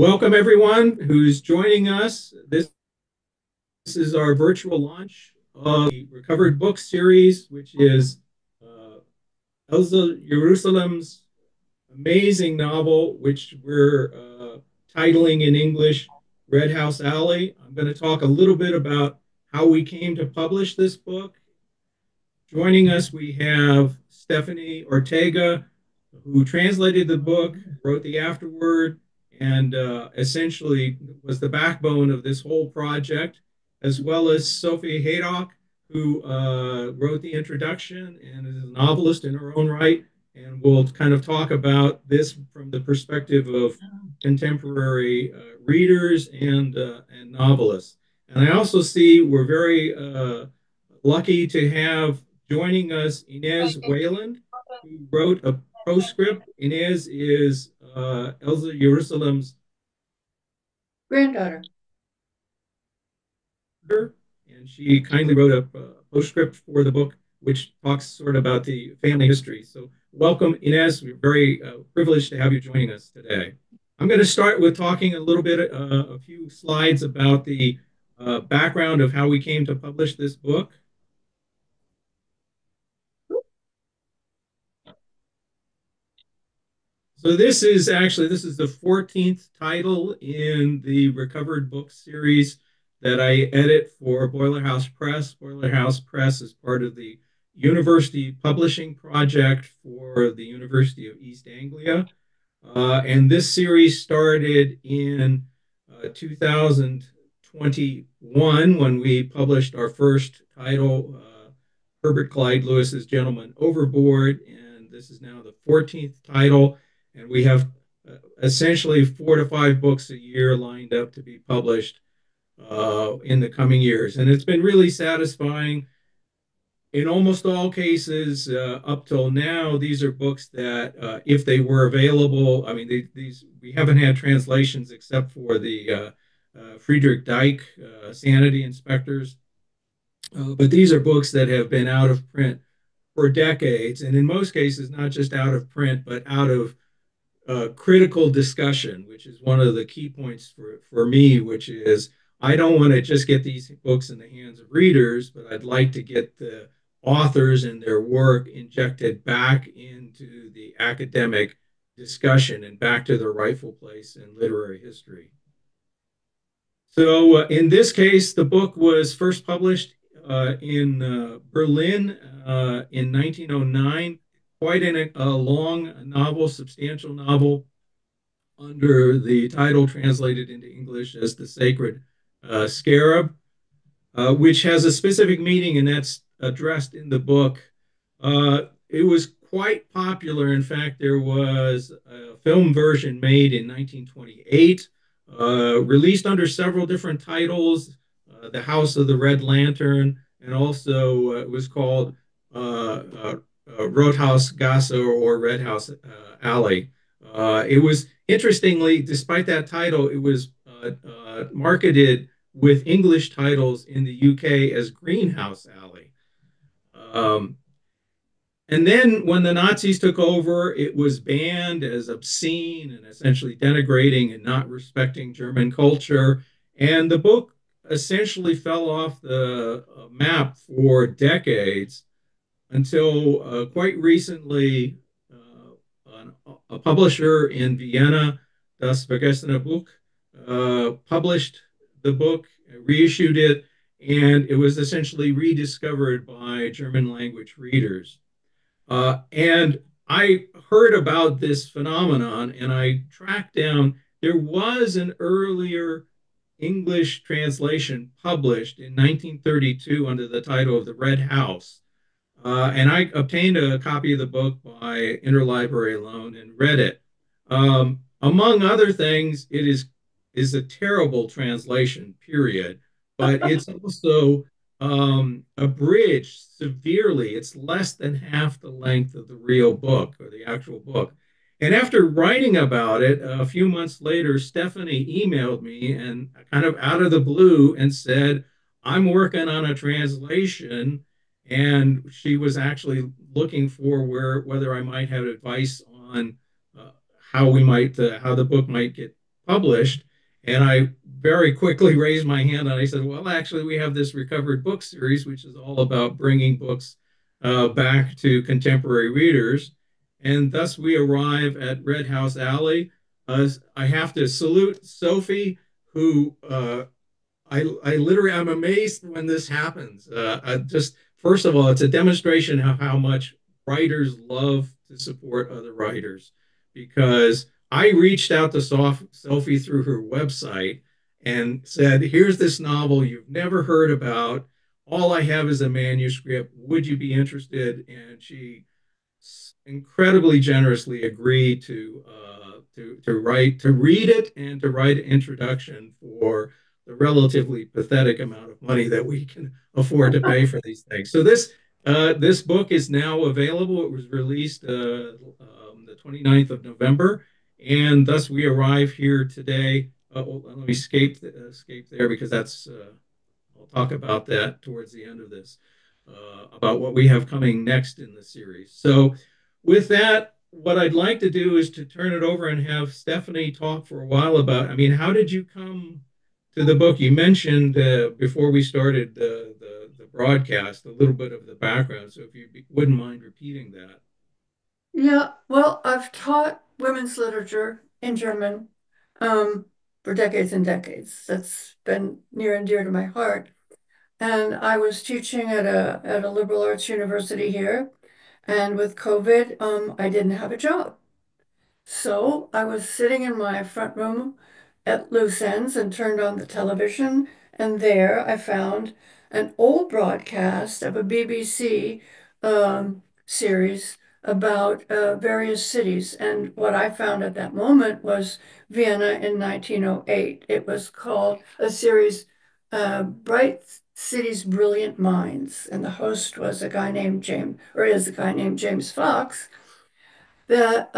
Welcome everyone who's joining us. This is our virtual launch of the Recovered Book series, which is Elza Jerusalem's amazing novel, which we're titling in English Red House Alley. I'm going to talk a little bit about how we came to publish this book. Joining us, we have Stephanie Ortega, who translated the book, wrote the afterword, and essentially was the backbone of this whole project, as well as Sophie Haydock, who wrote the introduction and is a novelist in her own right. And we'll kind of talk about this from the perspective of contemporary readers and novelists. And I also see we're very lucky to have joining us Inez Wayland, who wrote a postscript. Inez is Elza Jerusalem's Granddaughter. daughter, and she kindly wrote a postscript for the book, which talks sort of about the family history. So, welcome, Inez. We're very privileged to have you joining us today. I'm going to start with talking a little bit, a few slides about the background of how we came to publish this book. So this is the 14th title in the Recovered Books series that I edit for Boiler House Press. Boiler House Press is part of the University Publishing Project for the University of East Anglia. And this series started in 2021 when we published our first title, Herbert Clyde Lewis's Gentleman Overboard. And this is now the 14th title. And we have essentially 4 to 5 books a year lined up to be published in the coming years. And it's been really satisfying. In almost all cases, up till now, these are books that, if they were available, I mean, these we haven't had translations except for the Friedrich Dyck Sanity Inspectors, but these are books that have been out of print for decades, and in most cases, not just out of print, but out of critical discussion, which is one of the key points for me, which is I don't want to just get these books in the hands of readers, but I'd like to get the authors and their work injected back into the academic discussion and back to their rightful place in literary history. So in this case, the book was first published in Berlin in 1909, quite a long novel, substantial novel, under the title translated into English as The Sacred Scarab, which has a specific meaning, and that's addressed in the book. It was quite popular. In fact, there was a film version made in 1928, released under several different titles, The House of the Red Lantern, and also it was called Rothausgasse or Red House Alley. It was, interestingly, despite that title, it was marketed with English titles in the UK as Greenhouse Alley. And then when the Nazis took over, it was banned as obscene and essentially denigrating and not respecting German culture. And the book essentially fell off the map for decades until quite recently, a publisher in Vienna, Das Vergessene Buch, published the book, reissued it, and it was essentially rediscovered by German language readers. And I heard about this phenomenon and I tracked down, there was an earlier English translation published in 1932 under the title of The Red House. And I obtained a copy of the book by interlibrary loan and read it. Among other things, it is a terrible translation, period. But it's also abridged severely. It's less than half the length of the real book or the actual book. And after writing about it, a few months later, Stephanie emailed me and kind of out of the blue and said, I'm working on a translation. And she was actually looking for whether I might have advice on how we might how the book might get published. And I very quickly raised my hand and I said, well, actually, we have this recovered book series, which is all about bringing books back to contemporary readers. And thus we arrive at Red House Alley. I have to salute Sophie, who I literally, I'm amazed when this happens. I just, first of all, it's a demonstration of how much writers love to support other writers because I reached out to Sophie through her website and said, here's this novel you've never heard about. All I have is a manuscript. Would you be interested? And she incredibly generously agreed to read it and to write an introduction for the relatively pathetic amount of money that we can afford to pay for these things. So this book is now available. It was released the 29th of November, and thus we arrive here today. Let me escape there because that's I'll talk about that towards the end of this, about what we have coming next in the series. So, with that, what I'd like to do is to turn it over and have Stephanie talk for a while about, I mean, how did you come to the book? You mentioned before we started the broadcast a little bit of the background. So, if you wouldn't mind repeating that. Yeah, well, I've taught women's literature in German um, for decades and decades. That's been near and dear to my heart. And I was teaching at a liberal arts university here. And with COVID, I didn't have a job. So I was sitting in my front room at loose ends and turned on the television, and there I found an old broadcast of a BBC series about various cities. And what I found at that moment was Vienna in 1908. It was called a series, Bright Cities, Brilliant Minds. And the host was a guy named James, or is a guy named James Fox. The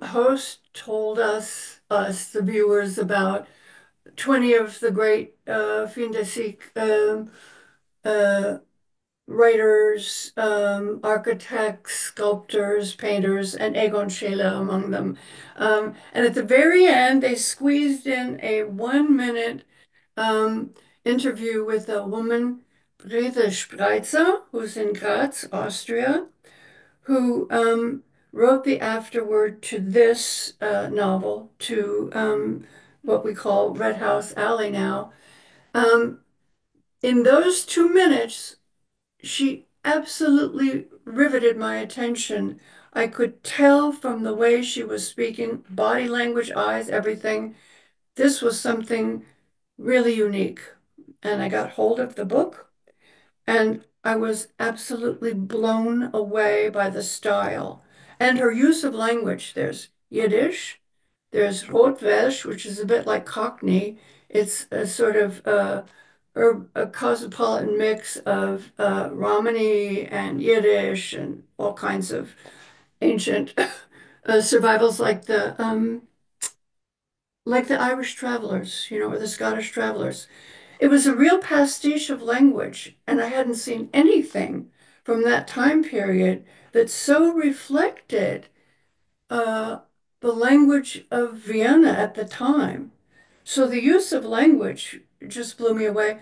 host told the viewers, about 20 of the great fin de siècle uh, writers, architects, sculptors, painters, and Egon Schiele among them. And at the very end, they squeezed in a 1 minute interview with a woman, Brigitte Spreitzer, who's in Graz, Austria, who wrote the afterword to this novel, to what we call Red House Alley now. Um, in those 2 minutes, she absolutely riveted my attention. I could tell from the way she was speaking, body language, eyes, everything. This was something really unique. And I got hold of the book. And I was absolutely blown away by the style and her use of language. There's Yiddish, there's Rotwelsch, which is a bit like Cockney. It's a sort of a cosmopolitan mix of Romany and Yiddish and all kinds of ancient survivals, like the Irish travelers, or the Scottish travelers. It was a real pastiche of language, and I hadn't seen anything from that time period that so reflected uh, the language of Vienna at the time. So the use of language just blew me away,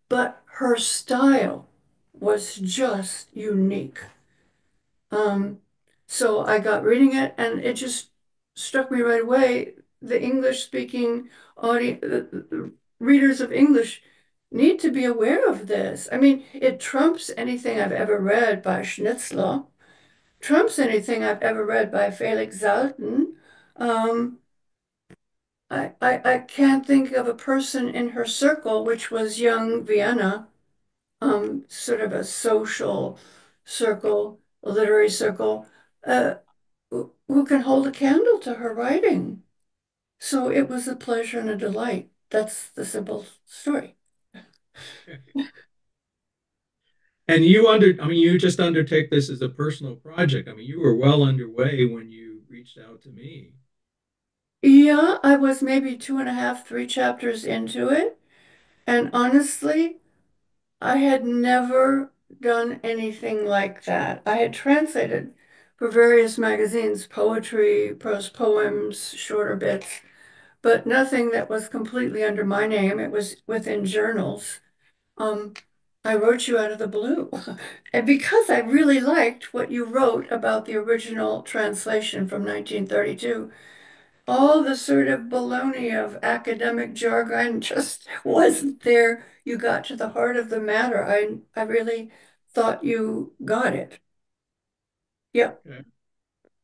but her style was just unique. Um, so I got reading it, and it just struck me right away. The English speaking audience, the readers of English need to be aware of this. I mean, it trumps anything I've ever read by Schnitzler, trumps anything I've ever read by Felix Salten. Um, I can't think of a person in her circle, which was young Vienna, sort of a social circle, a literary circle, uh, who can hold a candle to her writing. So it was a pleasure and a delight. That's the simple story. And I mean, you just undertake this as a personal project. I mean, you were well underway when you reached out to me. Yeah, I was maybe two and a half, three chapters into it. And honestly, I had never done anything like that. I had translated for various magazines, poetry, prose poems, shorter bits. but nothing that was completely under my name. It was within journals. Um, I wrote you out of the blue. And because I really liked what you wrote about the original translation from 1932, all the sort of baloney of academic jargon just wasn't there. You got to the heart of the matter. I really thought you got it. Yeah. Okay.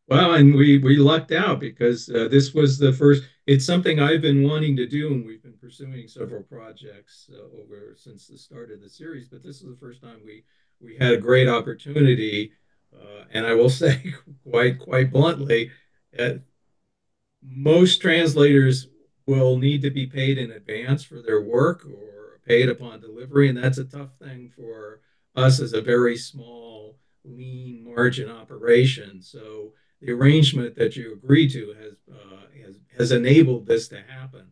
Well, and we lucked out because this was the first. It's something I've been wanting to do, and we've been pursuing several projects over since the start of the series. But this is the first time we had a great opportunity, and I will say quite bluntly, uh, most translators will need to be paid in advance for their work or paid upon delivery, and that's a tough thing for us as a very small, lean margin operation. So the arrangement that you agreed to has enabled this to happen.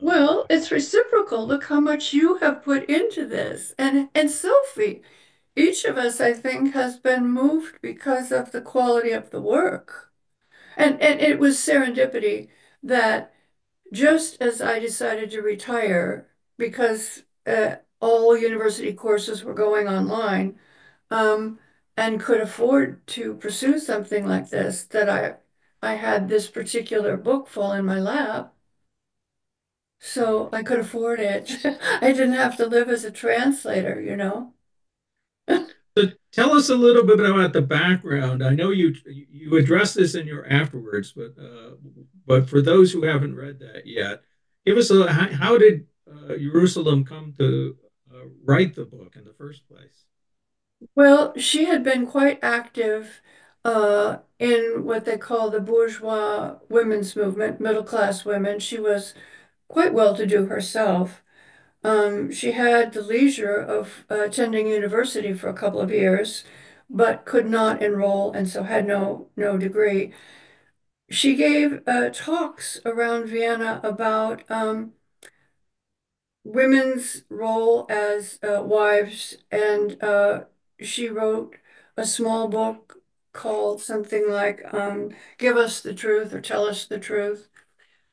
Well, it's reciprocal. Look how much you have put into this. And Sophie, each of us, I think, has been moved because of the quality of the work. And it was serendipity that just as I decided to retire because all university courses were going online, um, and could afford to pursue something like this, that I had this particular book fall in my lap, so I could afford it. I didn't have to live as a translator, you know. So tell us a little bit about the background. I know you address this in your afterwards, but for those who haven't read that yet, give us a how did Jerusalem come to write the book in the first place? Well, she had been quite active in what they call the bourgeois women's movement, middle class women. She was quite well to do herself. She had the leisure of attending university for a couple of years, but could not enroll and so had no degree. She gave talks around Vienna about women's role as wives, and she wrote a small book called something like Give Us the Truth or Tell Us the Truth.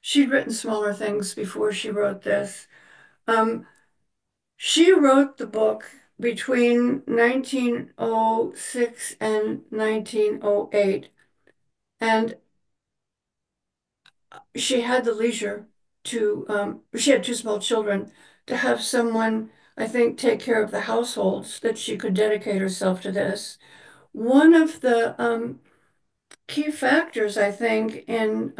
She'd written smaller things before she wrote this. Um, she wrote the book between 1906 and 1908, and she had the leisure she had two small children, to have someone, I think, take care of the households that she could dedicate herself to this. One of the key factors, I think, in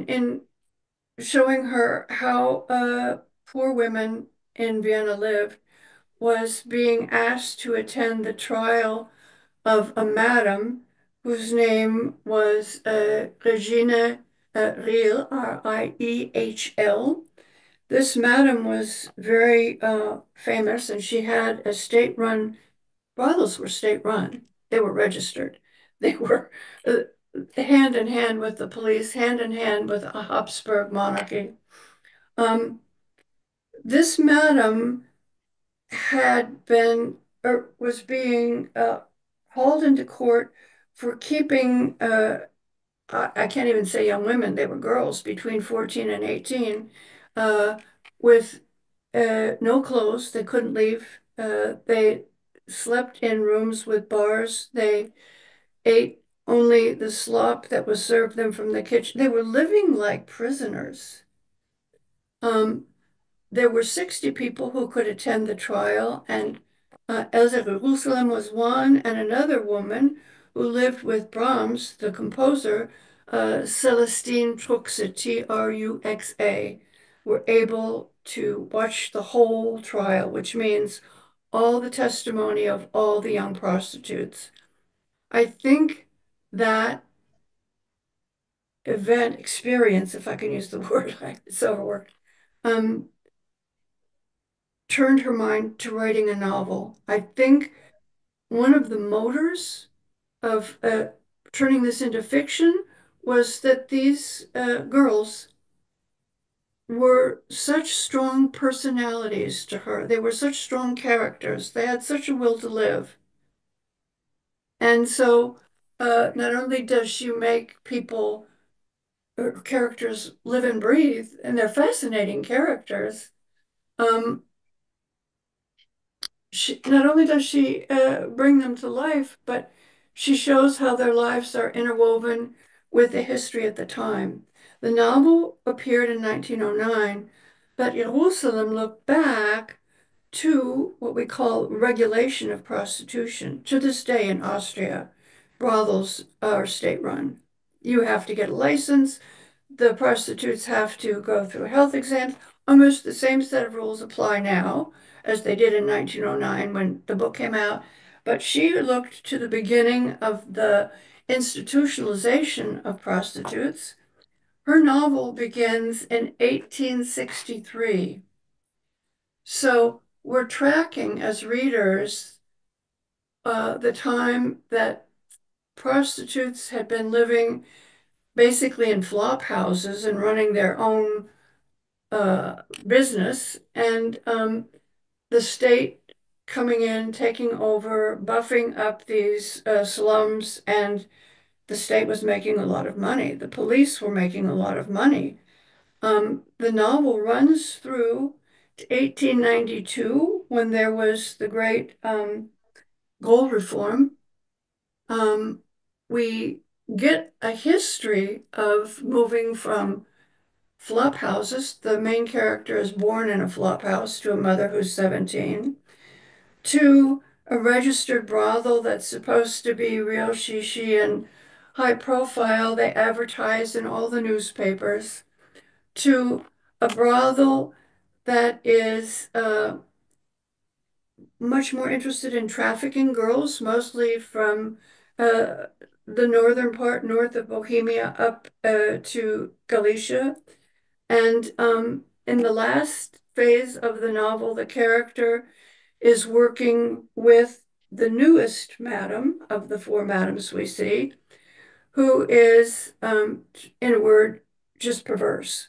in showing her how poor women in Vienna lived was being asked to attend the trial of a madam whose name was Regina Riel, Riehl. This madam was very famous, and she had a state-run, brothels were state-run. They were registered. They were hand in hand with the police, hand in hand with a Habsburg monarchy. Um, this madam had been or was being hauled into court for keeping I can't even say young women, they were girls between 14 and 18, uh, with no clothes. They couldn't leave. They slept in rooms with bars. They ate only the slop that was served them from the kitchen. They were living like prisoners. Um, there were 60 people who could attend the trial, and Elsa Jerusalem was one, and another woman who lived with Brahms, the composer, Celestine Truxa, Truxa, were able to watch the whole trial, which means all the testimony of all the young prostitutes. I think that event experience, if I can use the word, it's overworked, um, turned her mind to writing a novel. I think one of the motors of turning this into fiction was that these girls were such strong personalities to her. They were such strong characters. They had such a will to live. And so not only does she make people characters live and breathe, and they're fascinating characters. Um, not only does she bring them to life, but she shows how their lives are interwoven with the history at the time. The novel appeared in 1909, but Jerusalem looked back to what we call regulation of prostitution. To this day in Austria, brothels are state-run. You have to get a license. The prostitutes have to go through health exams. Almost the same set of rules apply now as they did in 1909 when the book came out. But she looked to the beginning of the institutionalization of prostitutes. Her novel begins in 1863. So we're tracking as readers the time that prostitutes had been living basically in flop houses and running their own business, and the state coming in, taking over, buffing up these slums, and the state was making a lot of money. The police were making a lot of money. The novel runs through to 1892 when there was the great gold reform. Um, we get a history of moving from flop houses. The main character is born in a flop house to a mother who's 17, to a registered brothel that's supposed to be real shishi and high profile. They advertise in all the newspapers, to a brothel that is much more interested in trafficking girls, mostly from uh, the northern part, north of Bohemia, up to Galicia. And in the last phase of the novel, the character is working with the newest madam of the four madams we see, who is, in a word, just perverse.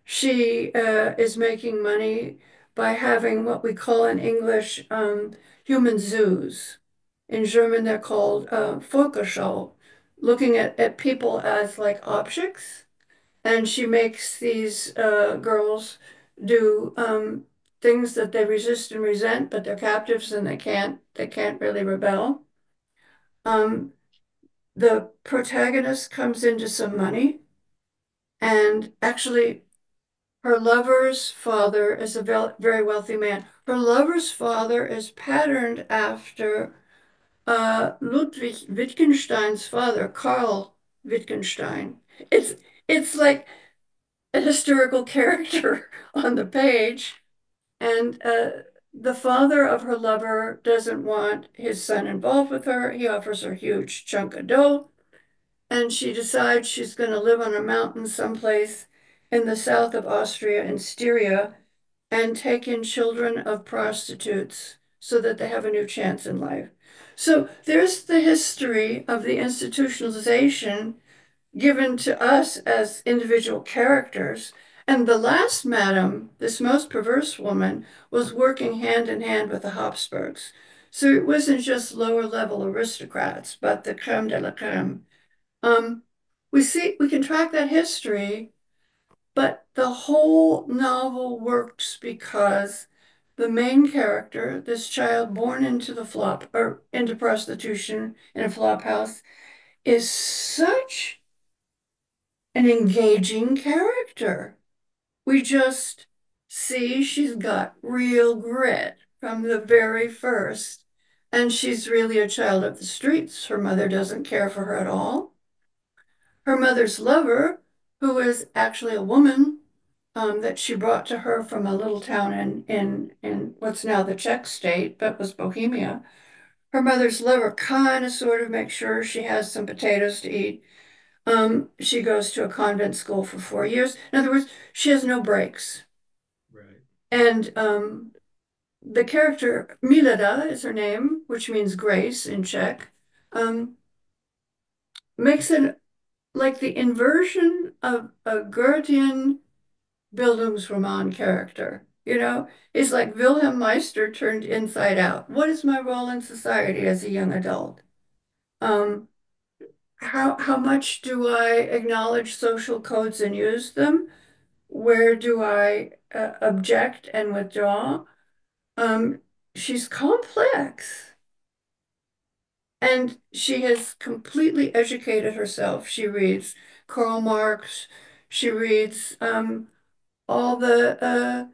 She is making money by having what we call in English human zoos. In German, they're called Völkerschau, looking at people as like objects. And she makes these girls do things that they resist and resent, but they're captives and they can't really rebel. Um, the protagonist comes into some money, and actually her lover's father is a very wealthy man. Her lover's father is patterned after Ludwig Wittgenstein's father, Karl Wittgenstein. It's like a historical character on the page. And the father of her lover doesn't want his son involved with her. He offers her a huge chunk of dough, and she decides she's going to live on a mountain someplace in the south of Austria in Styria and take in children of prostitutes so that they have a new chance in life. So there's the history of the institutionalization given to us as individual characters. And the last madam, this most perverse woman, was working hand in hand with the Habsburgs. So it wasn't just lower level aristocrats, but the creme de la creme. Um, we can track that history, but the whole novel works because the main character, this child born into the flop or into prostitution in a flop house, is such an engaging character. We just see she's got real grit from the very first, and she's really a child of the streets. Her mother doesn't care for her at all. Her mother's lover, who is actually a woman that she brought to her from a little town in what's now the Czech state, but was Bohemia. Her mother's lover kind of sort of makes sure she has some potatoes to eat. She goes to a convent school for 4 years. In other words, she has no breaks. Right. And the character Milada is her name, which means grace in Czech, um, makes it like the inversion of a Goethean Bildungsroman character. It's like Wilhelm Meister turned inside out. What is my role in society as a young adult? Um, how much do I acknowledge social codes and use them? Where do I object and withdraw? Um, she's complex. And she has completely educated herself. She reads Karl Marx. She reads all the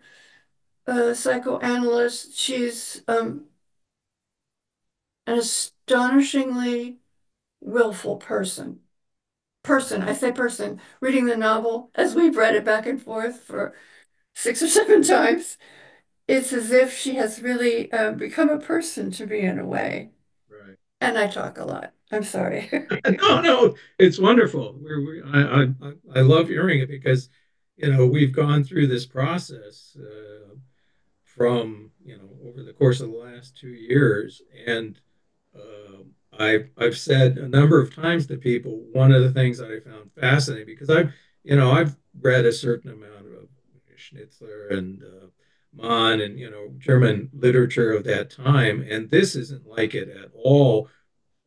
psychoanalysts. She's an astonishingly willful person. I say person, reading the novel as we've read it back and forth for 6 or 7 times. It's as if she has really become a person to me in a way. Right. And I talk a lot. I'm sorry. No, no, it's wonderful. I love hearing it because, we've gone through this process from, over the course of the last 2 years. And I've said a number of times to people, one of the things that I found fascinating, because I've read a certain amount of Schnitzler and Mann and, German literature of that time. And this isn't like it at all,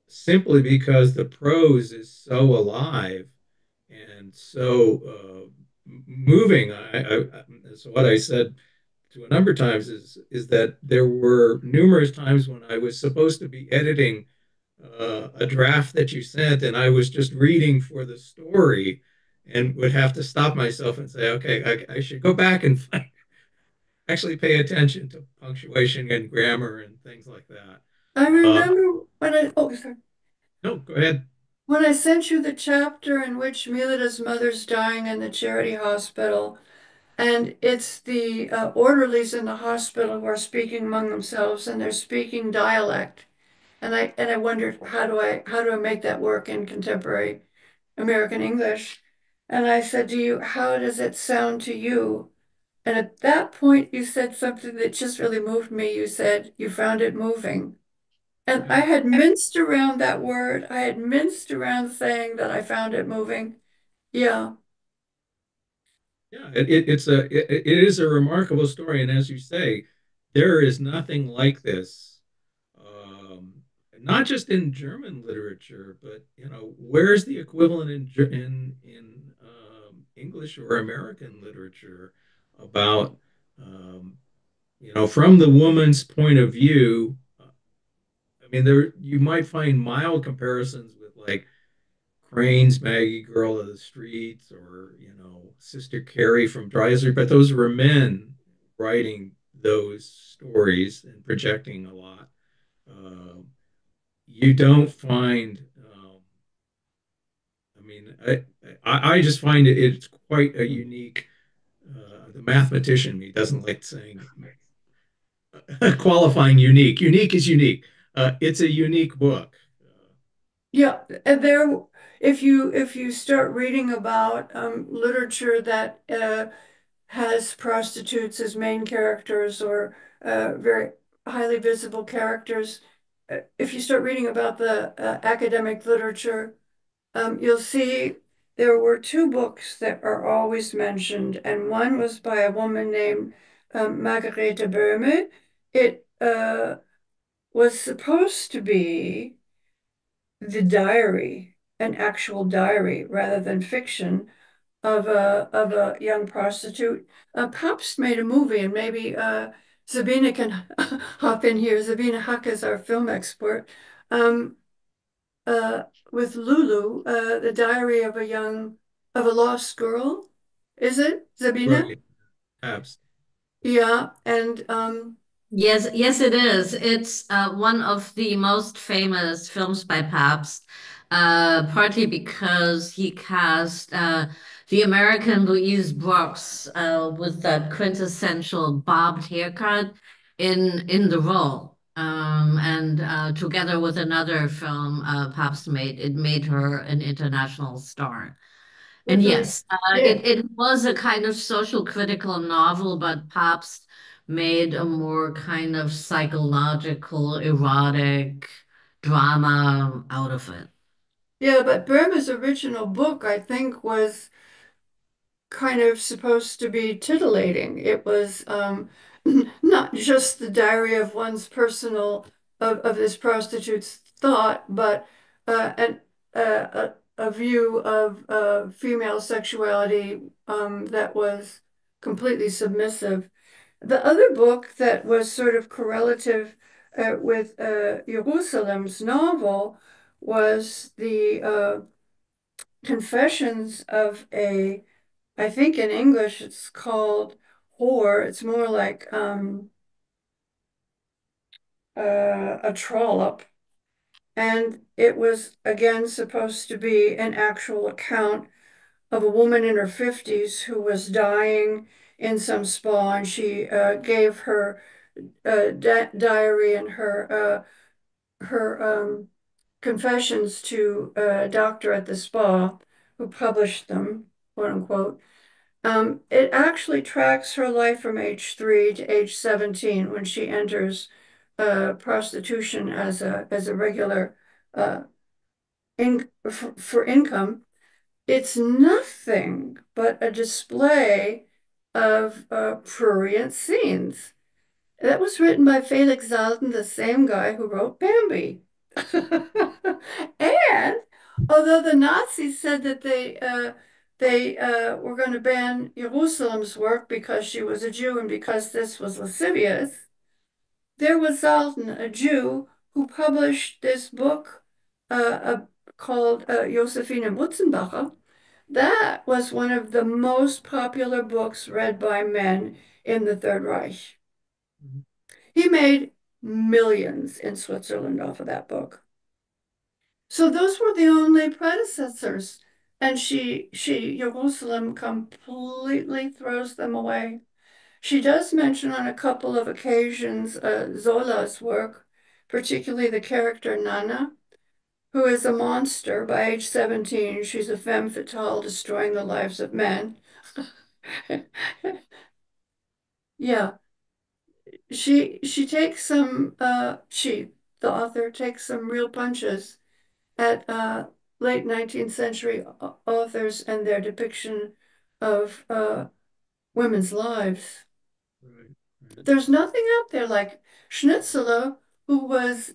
simply because the prose is so alive and so moving. So what I said to a number of times is that there were numerous times when I was supposed to be editing a draft that you sent, and I was just reading for the story, and would have to stop myself and say, okay, I should go back and actually pay attention to punctuation and grammar and things like that. I Uh, remember sorry. no, go ahead. When I sent you the chapter in which Mileda's mother's dying in the charity hospital, and it's the orderlies in the hospital who are speaking among themselves, and they're speaking dialect. And I wondered how do I make that work in contemporary American English? And I said to you, how does it sound to you? And at that point, you said something that just really moved me. You said you found it moving. And I Yeah. had minced around that word. I had minced around saying that I found it moving. Yeah. Yeah, it is a remarkable story, and as you say, there is nothing like this, um, not just in German literature, but where's the equivalent in English or American literature about from the woman's point of view. I mean, there you might find mild comparisons with like Crane's Maggie Girl of the Streets or, Sister Carrie from Dreiser, but those were men writing those stories and projecting a lot. You don't find, I mean, I just find it's quite a unique, the mathematician in me doesn't like saying qualifying unique. Unique is unique. It's a unique book. Yeah. And there, if you start reading about literature that has prostitutes as main characters or very highly visible characters, if you start reading about the academic literature, you'll see there were two books that are always mentioned, and one was by a woman named Margarete Böhme. It was supposed to be the diary, an actual diary rather than fiction of a young prostitute. Pops made a movie, and maybe Sabina can hop in here. Sabina Huck is our film expert. Um, uh, with Lulu, the diary of a lost girl. Is it Sabina? Right. Abs. Yeah, and Yes, yes, it is. It's one of the most famous films by Pabst, partly because he cast the American Louise Brooks with that quintessential bobbed haircut in the role. And together with another film Pabst made, it made her an international star. And with a yes, yeah. it was a kind of social critical novel, but Pabst made a more kind of psychological, erotic drama out of it. Yeah, but Burma's original book, I think, was kind of supposed to be titillating. It was not just the diary of one's personal of this prostitute's thought, but and a view of female sexuality that was completely submissive. The other book that was sort of correlative with Jerusalem's novel was the Confessions of a, I think in English it's called whore. It's more like a trollop. And it was again supposed to be an actual account of a woman in her 50s who was dying in some spa, and she gave her diary and her confessions to a doctor at the spa who published them, quote unquote. It actually tracks her life from age 3 to age 17 when she enters prostitution as a regular for income. It's nothing but a display of prurient scenes. That was written by Felix Salten, the same guy who wrote Bambi. And although the Nazis said that they were going to ban Jerusalem's work because she was a Jew and because this was lascivious, there was Salten, a Jew, who published this book called Josephine Mutzenbacher. That was one of the most popular books read by men in the Third Reich. Mhm. He made millions in Switzerland off of that book. So those were the only predecessors. And Jerusalem completely throws them away. She does mention on a couple of occasions Zola's work, particularly the character Nana, who is a monster by age 17. She's a femme fatale destroying the lives of men. Yeah, she takes some the author takes some real punches at late 19th century authors and their depiction of women's lives. Right, right. There's nothing out there like Schnitzler, who was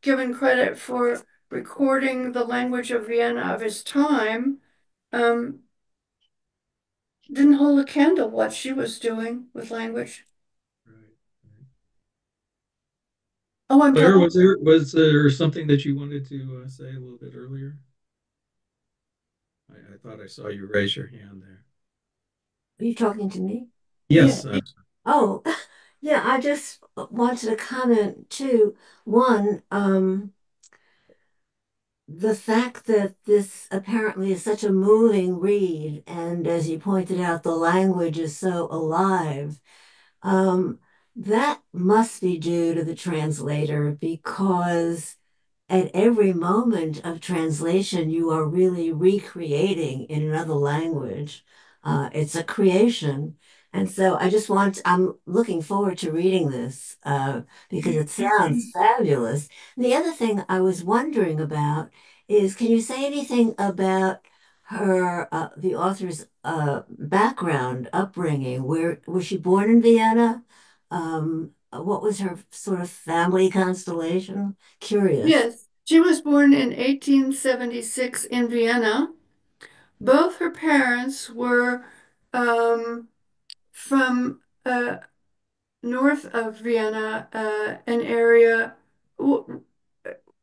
given credit for recording the language of Vienna of his time, um, didn't hold a candle what she was doing with language. Right, right. Oh, I'm Claire, talking. was there something that you wanted to say a little bit earlier? I thought I saw you raise your hand there. Are you talking to me? Yeah, Yes, Oh, yeah, I just wanted to comment too. One, the fact that this apparently is such a moving read, and as you pointed out, the language is so alive. Um, that must be due to the translator because at every moment of translation, you are really recreating in another language. It's a creation. And so I'm looking forward to reading this because it sounds fabulous. And the other thing I was wondering about is, can you say anything about the author's background, upbringing? Where was she born in Vienna? What was her sort of family constellation? Curious. yes. She was born in 1876 in Vienna. Both her parents were um, from north of Vienna, an area.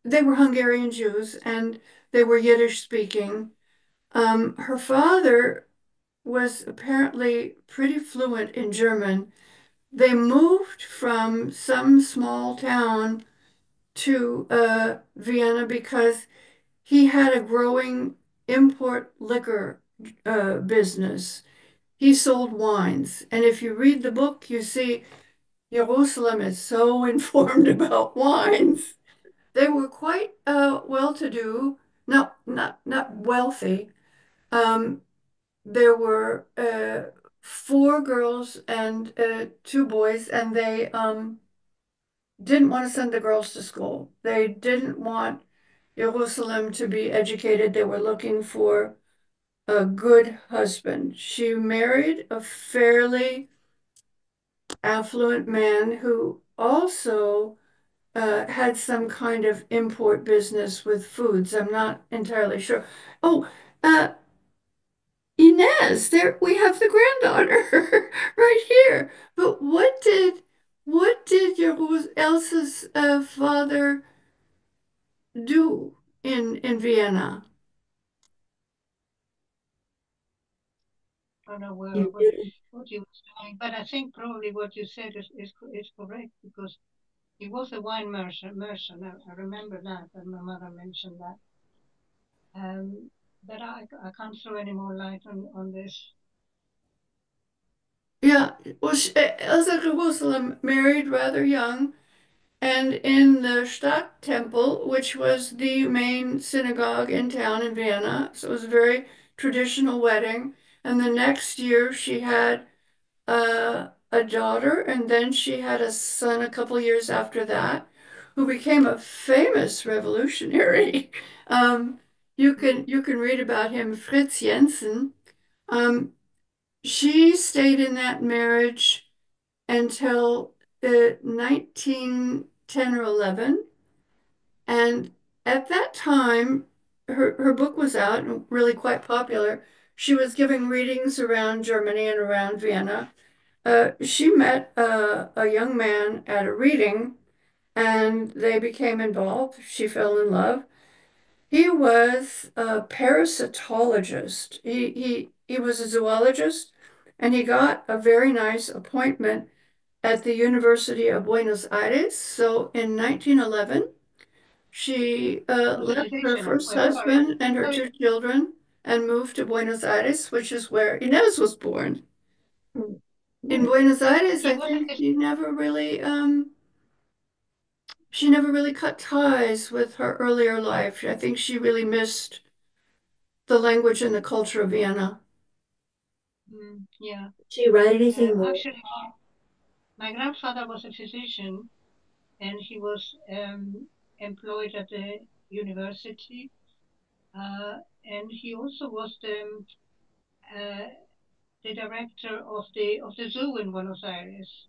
They were Hungarian Jews and they were Yiddish speaking. Her father was apparently pretty fluent in German. They moved from some small town to Vienna because he had a growing import liquor business. He sold wines. And if you read the book, you see Jerusalem is so informed about wines. They were quite well-to-do, not wealthy. Um, there were four girls and two boys, and they didn't want to send the girls to school. They didn't want Jerusalem to be educated. They were looking for a good husband. She married a fairly affluent man who also had some kind of import business with foods. I'm not entirely sure. Oh, uh, Inez, there we have the granddaughter right here. But what did your Elsa's father do in Vienna? Not aware of You did. what he was doing, but I think probably what you said is correct because he was a wine merchant. I remember that, and my mother mentioned that. But I can't throw any more light on this. Yeah, well, Elsa Jerusalem married rather young, and in the Stadt Temple, which was the main synagogue in town in Vienna, so it was a very traditional wedding. And the next year, she had a daughter, and then she had a son a couple years after that, who became a famous revolutionary. Um, you can read about him, Fritz Jensen. Um, she stayed in that marriage until 1910 or 11. And at that time, her book was out and really quite popular. She was giving readings around Germany and around Vienna. She met a young man at a reading and they became involved. She fell in love. He was a parasitologist. He was a zoologist and he got a very nice appointment at the University of Buenos Aires. So in 1911, she Was it left her fictional? first Well, sorry. husband and her Sorry. two children and moved to Buenos Aires, which is where Inez was born. In Buenos Aires, Yeah, I wasn't think this? she never really cut ties with her earlier life. I think she really missed the language and the culture of Vienna. Yeah. Did she write anything more? Actually, my grandfather was a physician, and he was employed at the university, and he also was uh, the director of the zoo in Buenos Aires.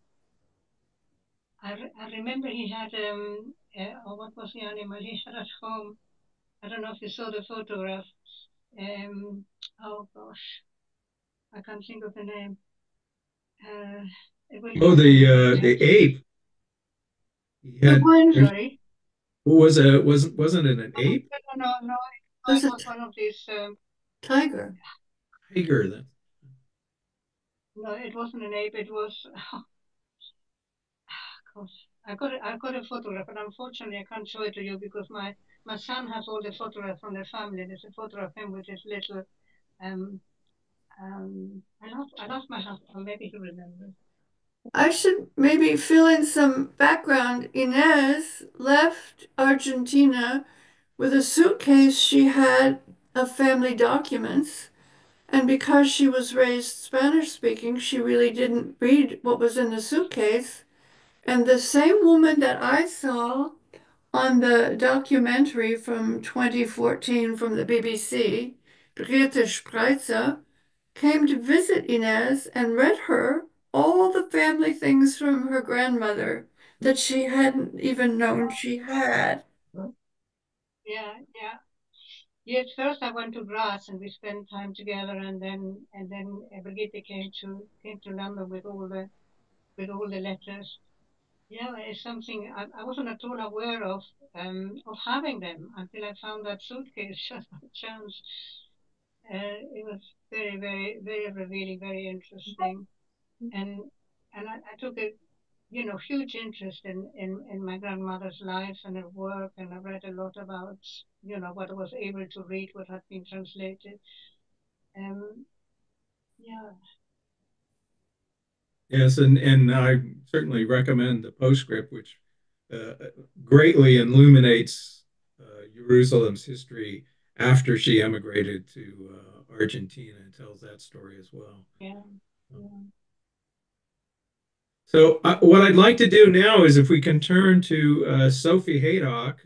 I remember he had oh, what was the animal he had at home? I don't know if you saw the photograph. Um, oh gosh, I can't think of the name. Uh, it will Oh, come to me in a the second. ape. He The had one Sorry. who was a wasn't it an ape? No. was It a was one of these. tiger. Tiger then. No, it wasn't an ape. It was. Oh, gosh, I got a photograph, but unfortunately I can't show it to you because my son has all the photographs from the family. There's a photo of him with his little. Um, I lost my husband. Maybe he remembers. I should maybe fill in some background. Inez left Argentina with a suitcase she had of family documents. And because she was raised Spanish speaking, she really didn't read what was in the suitcase. And the same woman that I saw on the documentary from 2014 from the BBC, Brigitte Spreitzer, came to visit Inez and read her all the family things from her grandmother that she hadn't even known she had. Yeah. Yes, first I went to Graz and we spent time together, and then Brigitte came to London with all the letters. Yeah, it's something I wasn't at all aware of having them until I found that suitcase just by chance. It was very, very, very revealing, very interesting, and I took a huge interest in my grandmother's life and her work, and I read a lot about what I was able to read, what had been translated. Um, yeah, Yes, and I certainly recommend the postscript, which uh, greatly illuminates Jerusalem's history after she emigrated to Argentina and tells that story as well. yeah, yeah. So, what I'd like to do now is if we can turn to Sophie Haydock,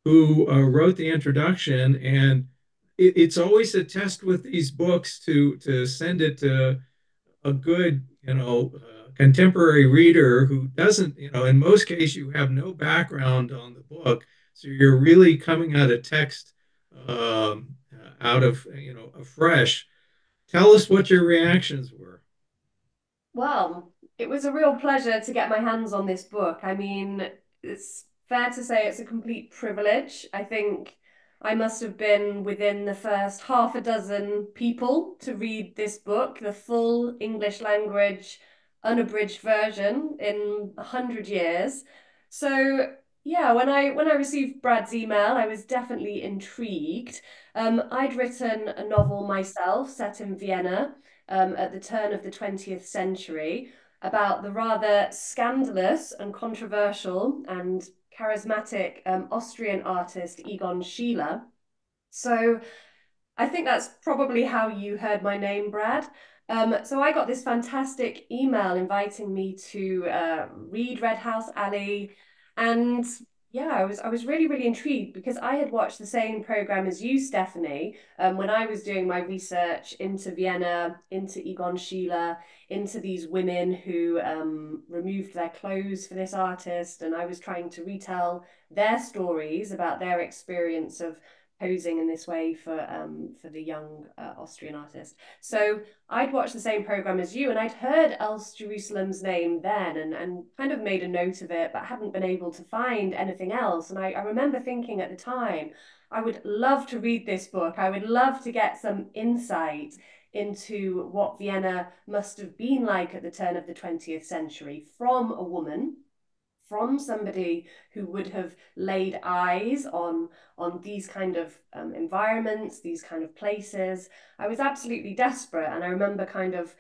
who wrote the introduction, and it's always a test with these books to send it to a good, contemporary reader who doesn't, in most cases, you have no background on the book. So you're really coming at a text out of, afresh. Tell us what your reactions were. Well, it was a real pleasure to get my hands on this book. I mean, it's fair to say it's a complete privilege. I think I must have been within the first half a dozen people to read this book, the full English language unabridged version in 100 years. So yeah, when I received Brad's email, I was definitely intrigued. I'd written a novel myself set in Vienna at the turn of the 20th century about the rather scandalous and controversial and charismatic Austrian artist Egon Schiele. So I think that's probably how you heard my name, Brad. So I got this fantastic email inviting me to read Red House Alley, and yeah, I was really really intrigued because I had watched the same program as you, Stephanie, when I was doing my research into Vienna, into Egon Schiele, into these women who removed their clothes for this artist, and I was trying to retell their stories about their experience of posing in this way for the young Austrian artist. So I'd watched the same program as you, and I'd heard Els Jerusalem's name then, and kind of made a note of it, but hadn't been able to find anything else. And I remember thinking at the time, I would love to read this book. I would love to get some insight into what Vienna must have been like at the turn of the 20th century from a woman, from somebody who would have laid eyes on these kind of environments, these kind of places. I was absolutely desperate, and I remember kind of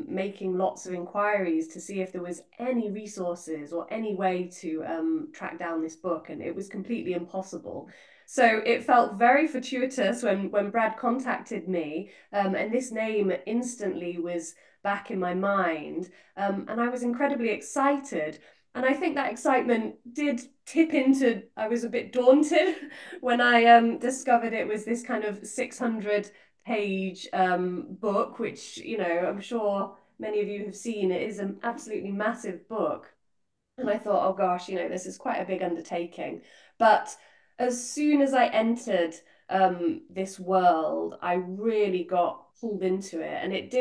making lots of inquiries to see if there was any resources or any way to track down this book, and it was completely impossible. So it felt very fortuitous when Brad contacted me, and this name instantly was back in my mind, and I was incredibly excited. And I think that excitement did tip into, I was a bit daunted when I discovered it was this kind of 600 page book, which, I'm sure many of you have seen. It is an absolutely massive book. And I thought, oh gosh, this is quite a big undertaking. But as soon as I entered this world, I really got pulled into it, and it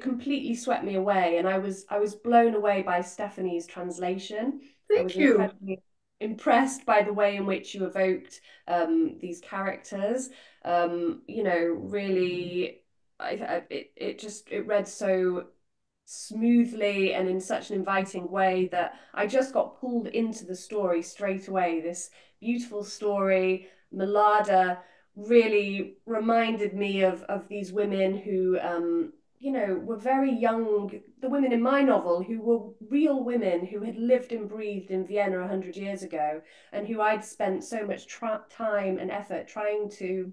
completely swept me away. And I was blown away by Stephanie's translation. I was Thank you. incredibly impressed by the way in which you evoked these characters. Really, it read so smoothly and in such an inviting way that I just got pulled into the story straight away. This beautiful story, Malada, really reminded me of these women who, were very young. The women in my novel who were real women who had lived and breathed in Vienna 100 years ago, and who I'd spent so much time and effort trying to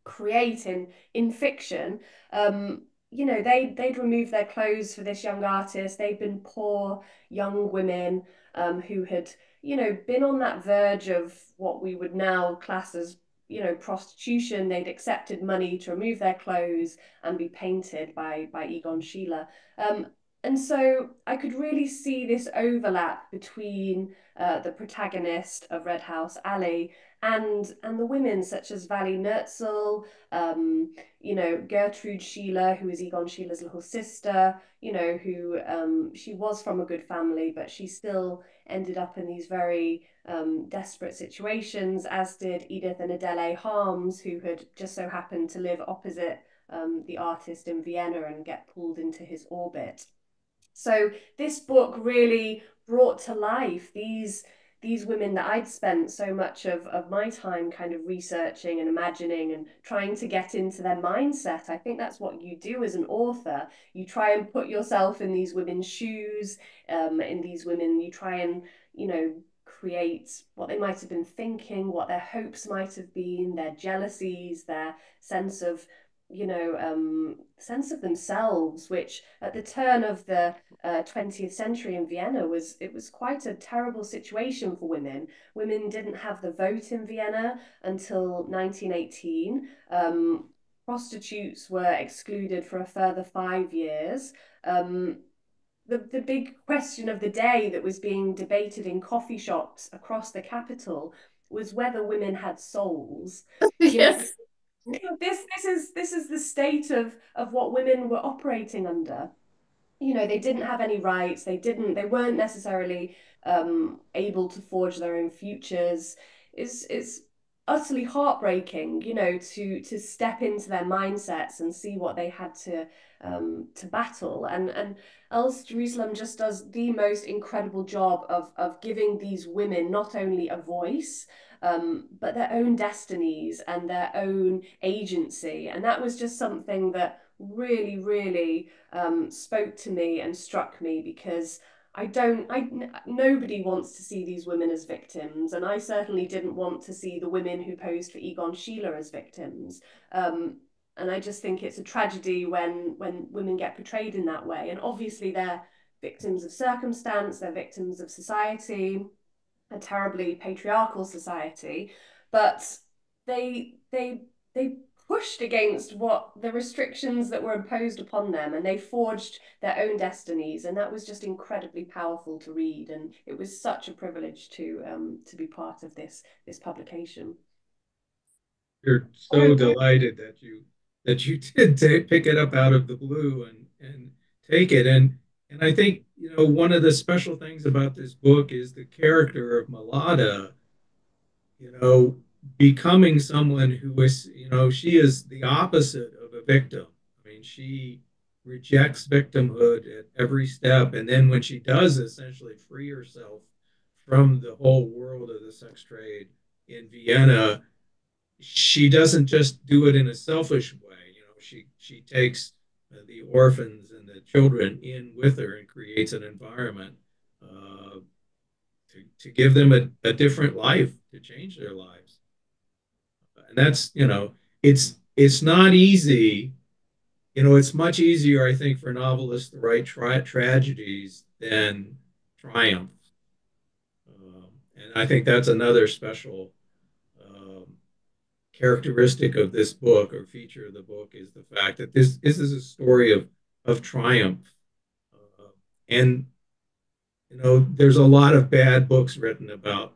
create in fiction. They'd removed their clothes for this young artist. They'd been poor young women who had been on that verge of what we would now class as prostitution. They'd accepted money to remove their clothes and be painted by Egon Schiele. And so I could really see this overlap between the protagonist of Red House Alley and the women such as Vali Nerzel, Gertrude Schiele, who is Egon Schiele's little sister, who she was from a good family, but she still ended up in these very desperate situations, as did Edith and Adele Harms, who had just so happened to live opposite the artist in Vienna and get pulled into his orbit. So this book really brought to life these women that I'd spent so much of my time kind of researching and imagining and trying to get into their mindset. I think that's what you do as an author. You try and put yourself in these women's shoes, in these women, you try and, create what they might have been thinking, what their hopes might have been, their jealousies, their sense of sense of themselves, which at the turn of the 20th century in Vienna was quite a terrible situation for women. Women didn't have the vote in Vienna until 1918. Prostitutes were excluded for a further 5 years. the big question of the day that was being debated in coffee shops across the capital was whether women had souls. You know, Yes. this is the state of what women were operating under. You know, they didn't have any rights. They weren't necessarily able to forge their own futures. It's utterly heartbreaking, you know, to step into their mindsets and see what they had to battle. And Else Jerusalem just does the most incredible job of giving these women not only a voice, but their own destinies and their own agency. And that was just something that really, really spoke to me and struck me, because nobody wants to see these women as victims, and I certainly didn't want to see the women who posed for Egon Schiele as victims. And I just think it's a tragedy when women get portrayed in that way. And obviously they're victims of circumstance, they're victims of society, a terribly patriarchal society, but they pushed against what the restrictions that were imposed upon them, and they forged their own destinies, and that was just incredibly powerful to read, and it was such a privilege to be part of this publication. You're so delighted that you did pick it up out of the blue and take it. And I think, you know, one of the special things about this book is the character of Malada, you know, becoming someone who is, you know, she is the opposite of a victim. I mean, she rejects victimhood at every step. And then when she does essentially free herself from the whole world of the sex trade in Vienna, she doesn't just do it in a selfish way. You know, she takes the orphans and the children in with her and creates an environment to give them a different life, to change their lives. And that's, you know, it's not easy. You know, it's much easier, I think, for novelists to write tragedies than triumph. And I think that's another special characteristic of this book, or feature of the book, is the fact that this is a story of triumph. And you know, there's a lot of bad books written about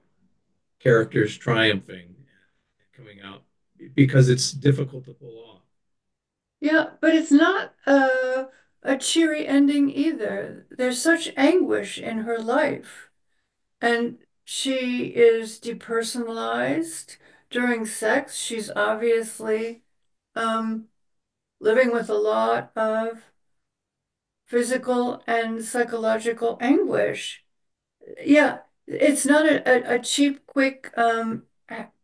characters triumphing and coming out because it's difficult to pull off. Yeah, but it's not a cheery ending either. There's such anguish in her life, and she is depersonalized during sex. She's obviously um, living with a lot of physical and psychological anguish. Yeah, it's not a cheap, quick,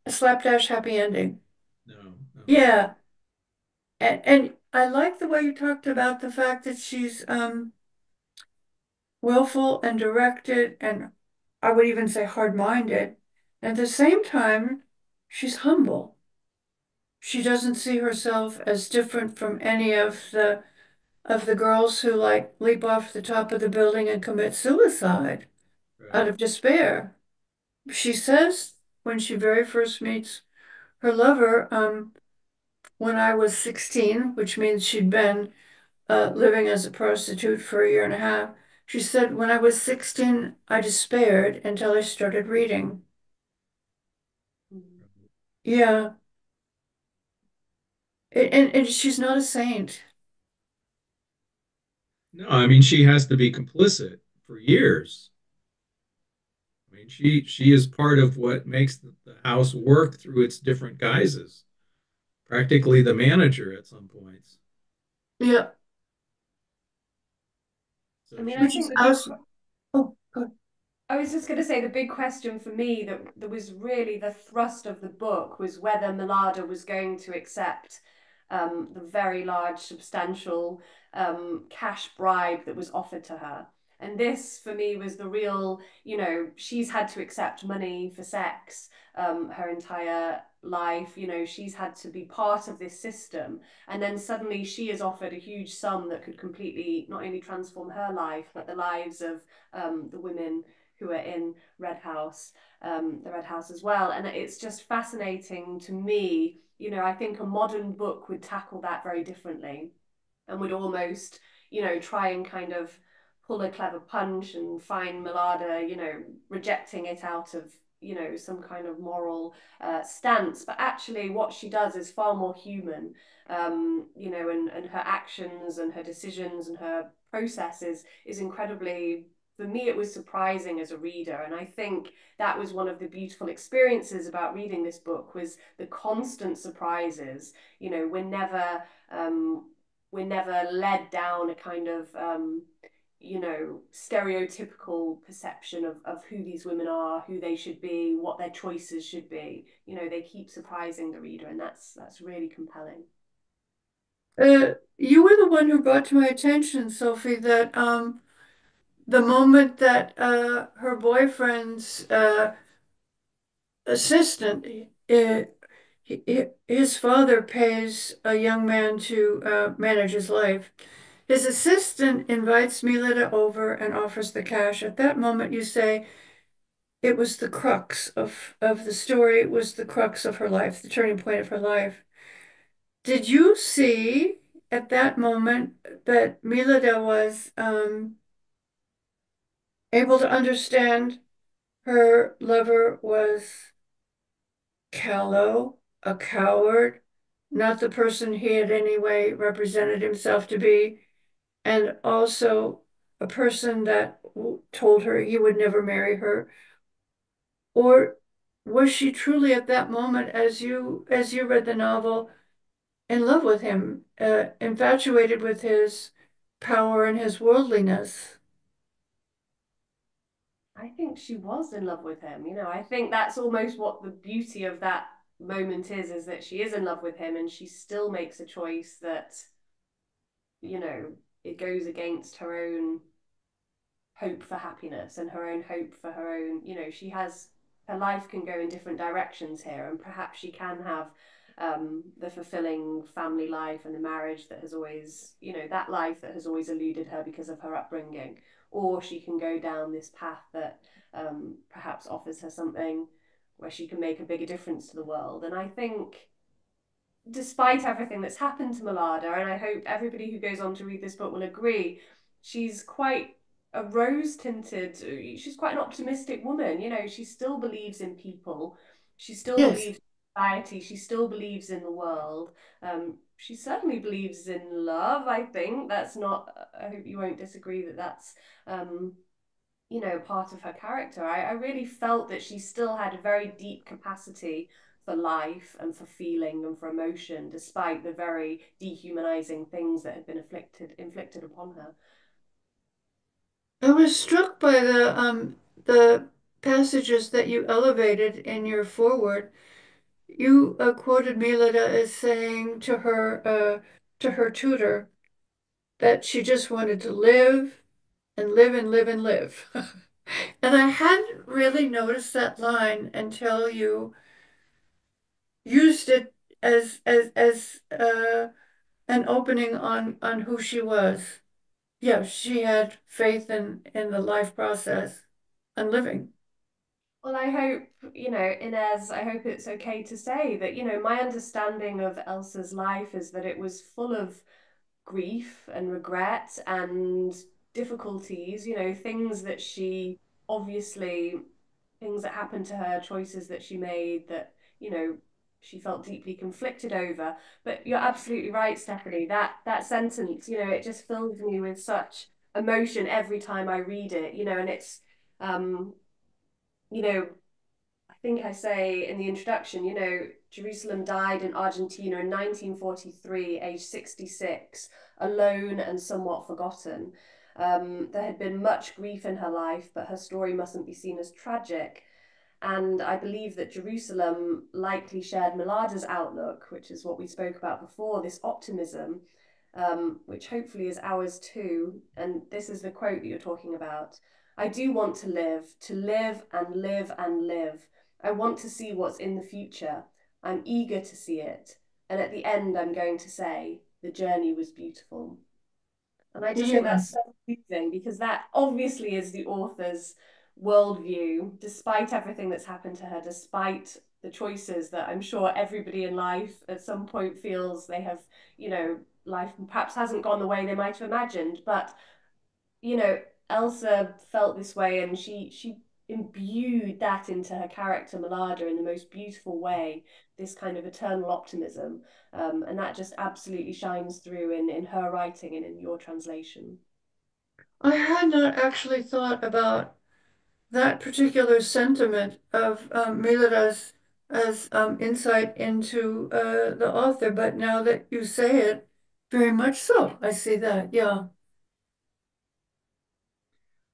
slapdash happy ending. No, no. Yeah, and I like the way you talked about the fact that she's willful and directed, and I would even say hard-minded. And at the same time, she's humble. She doesn't see herself as different from any of the girls who like leap off the top of the building and commit suicide Right. out of despair. She says when she very first meets her lover, when I was 16, which means she'd been living as a prostitute for a year and a half. She said, when I was 16, I despaired until I started reading. Yeah, and she's not a saint. No, I mean, she has to be complicit for years. I mean, she is part of what makes the house work through its different guises. Practically the manager at some points. Yeah, I So mean, I which think is the big also, oh, good. I was just going to say the big question for me that was really the thrust of the book was whether Malada was going to accept the very large, substantial cash bribe that was offered to her. And this, for me, was the real, you know, she's had to accept money for sex her entire life. You know, she's had to be part of this system. And then suddenly she is offered a huge sum that could completely not only transform her life, but the lives of the women who are in Red House, the Red House as well. And it's just fascinating to me. You know, I think a modern book would tackle that very differently and would almost, you know, try and kind of pull a clever punch and find Milada, rejecting it out of, some kind of moral stance. But actually, what she does is far more human, and her actions and her decisions and her process is incredibly, for me, it was surprising as a reader. And I think that was one of the beautiful experiences about reading this book, was the constant surprises. We're never led down a kind of stereotypical perception of who these women are, who they should be, what their choices should be. They keep surprising the reader, and that's really compelling. You were the one who brought to my attention, Sophie, that the moment that her boyfriend's assistant, his father pays a young man to manage his life. His assistant invites Milita over and offers the cash. At that moment, you say it was the crux of the story. It was the crux of her life, the turning point of her life. Did you see at that moment that Milita was able to understand her lover was callow, a coward, not the person he had anyway represented himself to be, and also a person that told her he would never marry her? Or was she truly at that moment, as you read the novel, in love with him, infatuated with his power and his worldliness? I think she was in love with him. I think that's almost what the beauty of that moment is that she is in love with him, and she still makes a choice that, it goes against her own hope for happiness and her own hope for her own, she has, her life can go in different directions here, and perhaps she can have the fulfilling family life and the marriage that has always, that life that has always eluded her because of her upbringing. Or she can go down this path that perhaps offers her something where she can make a bigger difference to the world. And I think, despite everything that's happened to Malada, and I hope everybody who goes on to read this book will agree, she's quite a rose tinted, she's quite an optimistic woman. She still believes in people, she still Yes. believes in society, she still believes in the world. She certainly believes in love, I think. That's not, I hope you won't disagree that that's part of her character. I really felt that she still had a very deep capacity for life and for feeling and for emotion, despite the very dehumanizing things that had been inflicted upon her. I was struck by the passages that you elevated in your foreword. You quoted Milada as saying to her tutor that she just wanted to live and live and live and live. And I hadn't really noticed that line until you used it as an opening on who she was. Yeah, she had faith in the life process and living. Well, I hope, Inez, I hope it's okay to say that, my understanding of Elsa's life is that it was full of grief and regret and difficulties, things that she obviously, things that happened to her, choices that she made that, she felt deeply conflicted over. But you're absolutely right, Stephanie. That sentence, it just fills me with such emotion every time I read it, and it's um, you know, I think I say in the introduction, Jerusalem died in Argentina in 1943, aged 66, alone and somewhat forgotten. There had been much grief in her life, but her story mustn't be seen as tragic. And I believe that Jerusalem likely shared Milada's outlook, which is what we spoke about before, this optimism, which hopefully is ours too. And this is the quote that you're talking about. I do want to live and live and live. I want to see what's in the future. I'm eager to see it. And at the end, I'm going to say, the journey was beautiful. And I just think that's Yes. so moving, because that obviously is the author's worldview, despite everything that's happened to her, despite the choices that I'm sure everybody in life at some point feels they have, life perhaps hasn't gone the way they might have imagined. But, Elsa felt this way, and she imbued that into her character Malada in the most beautiful way, this kind of eternal optimism. And that just absolutely shines through in her writing and in your translation. I had not actually thought about that particular sentiment of Mila's as insight into the author, but now that you say it, very much so. I see that. Yeah.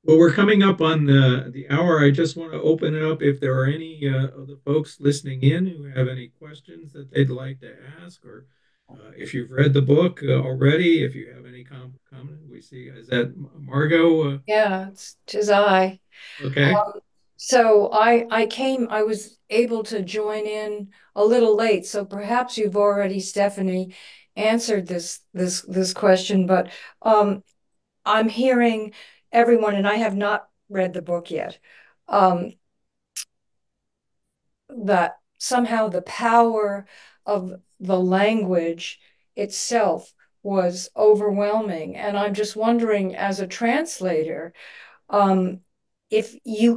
Well, we're coming up on the hour. I just want to open it up if there are any of the folks listening in who have any questions that they'd like to ask, or if you've read the book already, if you have any comment. We see, is that Margot? Yeah, tis I. Okay. So I was able to join in a little late, so perhaps you've already, Stephanie, answered this question, but I'm hearing everyone, and I have not read the book yet, um, that somehow the power of the language itself was overwhelming. And I'm just wondering, as a translator, um, if you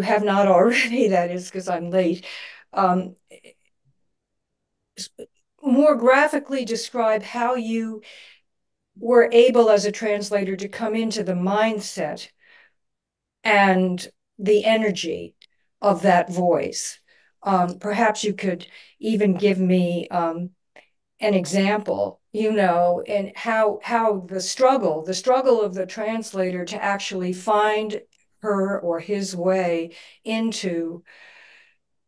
have not already, that is because I'm late, um, more graphically describe how you were able as a translator to come into the mindset and the energy of that voice. Perhaps you could even give me an example, and how the struggle of the translator to actually find her or his way into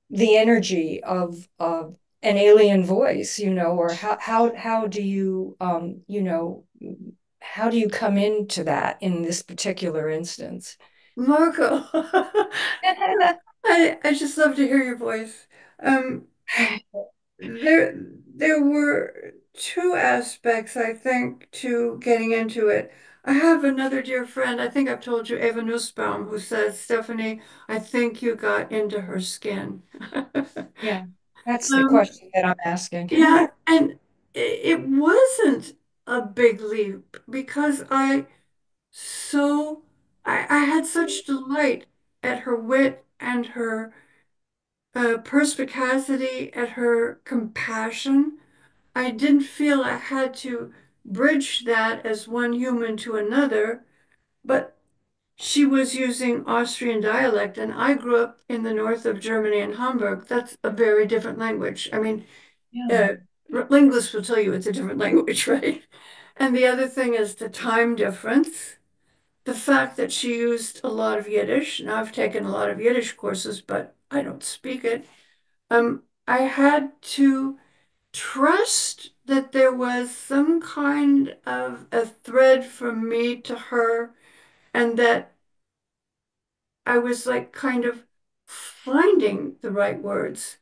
the energy of an alien voice, or how do you how do you come into that in this particular instance? Marco, I just love to hear your voice. Um, there there were two aspects, I think, to getting into it. I have another dear friend, I think I've told you, Eva Nussbaum, who says, Stephanie, I think you got into her skin. Yeah, that's the Um, question that I'm asking. yeah, and it wasn't a big leap because so I had such delight at her wit and her perspicacity, at her compassion. I didn't feel I had to bridge that as one human to another, but she was using Austrian dialect, and I grew up in the north of Germany in Hamburg. That's a very different language. I mean, Yeah. uh, linguists will tell you it's a different language, right? And the other thing is the time difference, the fact that she used a lot of Yiddish. Now, I've taken a lot of Yiddish courses, but I don't speak it. I had to trust that there was some kind of a thread from me to her, and that I was like kind of finding the right words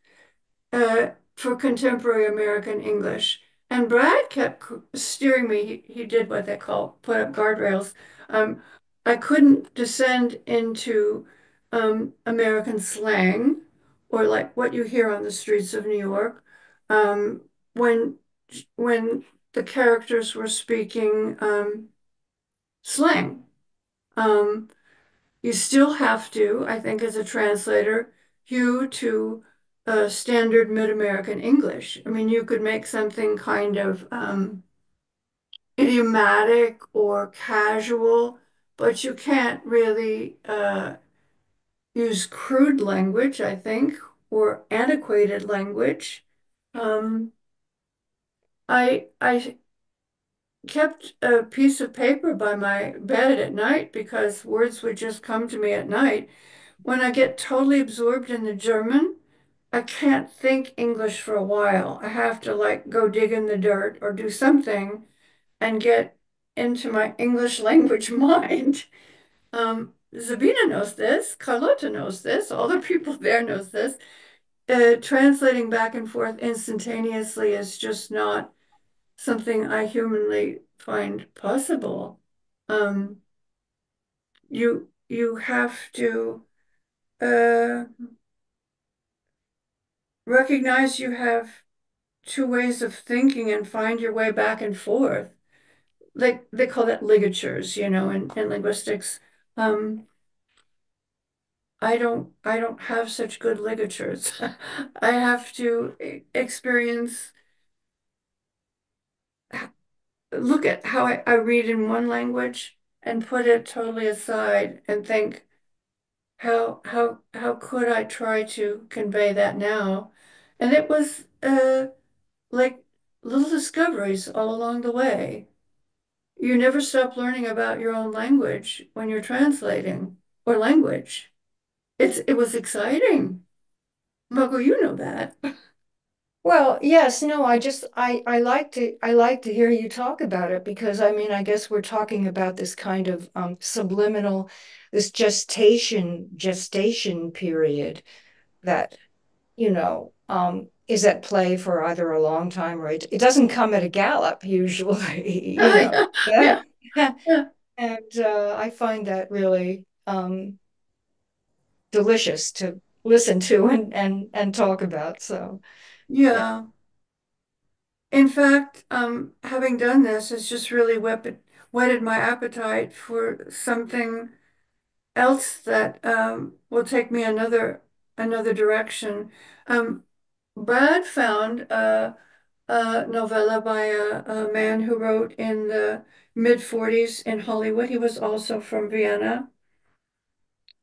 for contemporary American English. And Brad kept steering me. He did what they call put up guardrails. Um, I couldn't descend into American slang or like what you hear on the streets of New York um, when when the characters were speaking slang. Um, you still have to, I think, as a translator, hew to standard mid-American English. I mean, you could make something kind of idiomatic or casual, but you can't really use crude language, I think, or antiquated language. Um, I kept a piece of paper by my bed at night because words would just come to me at night. When I get totally absorbed in the German, I can't think English for a while. I have to like go dig in the dirt or do something and get into my English language mind. Zabina knows this, Carlotta knows this, all the people there knows this. Translating back and forth instantaneously is just not something I humanly find possible. Um, you have to uh, recognize you have two ways of thinking and find your way back and forth. Like they call that ligatures, in linguistics. Um, I don't have such good ligatures. I have to experience, look at how I read in one language and put it totally aside and think, how could I try to convey that now? And it was like little discoveries all along the way. You never stop learning about your own language when you're translating or language. It was exciting. Margot, you know that. Well, yes, no, I like to hear you talk about it because I mean, I guess we're talking about this kind of subliminal, this gestation period that, is at play for either a long time or it doesn't come at a gallop usually, Yeah, that yeah, and I find that really delicious to listen to and talk about. So yeah. yeah. In fact, having done this has just really whetted my appetite for something else that will take me another direction. Um, Brad found a novella by a man who wrote in the mid 40s in Hollywood. He was also from Vienna,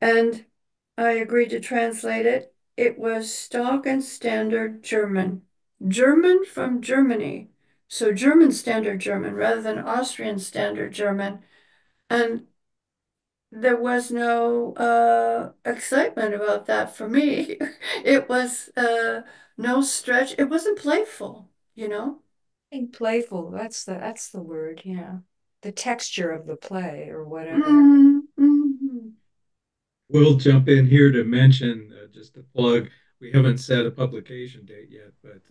and I agreed to translate it. It was stock and standard German, German from Germany. So German standard German rather than Austrian standard German. And there was no excitement about that for me. It was no stretch. It wasn't playful, you know? Being playful, that's the word, yeah. The texture of the play or whatever. Mm, mhm. We'll jump in here to mention, just to plug, we haven't set a publication date yet, but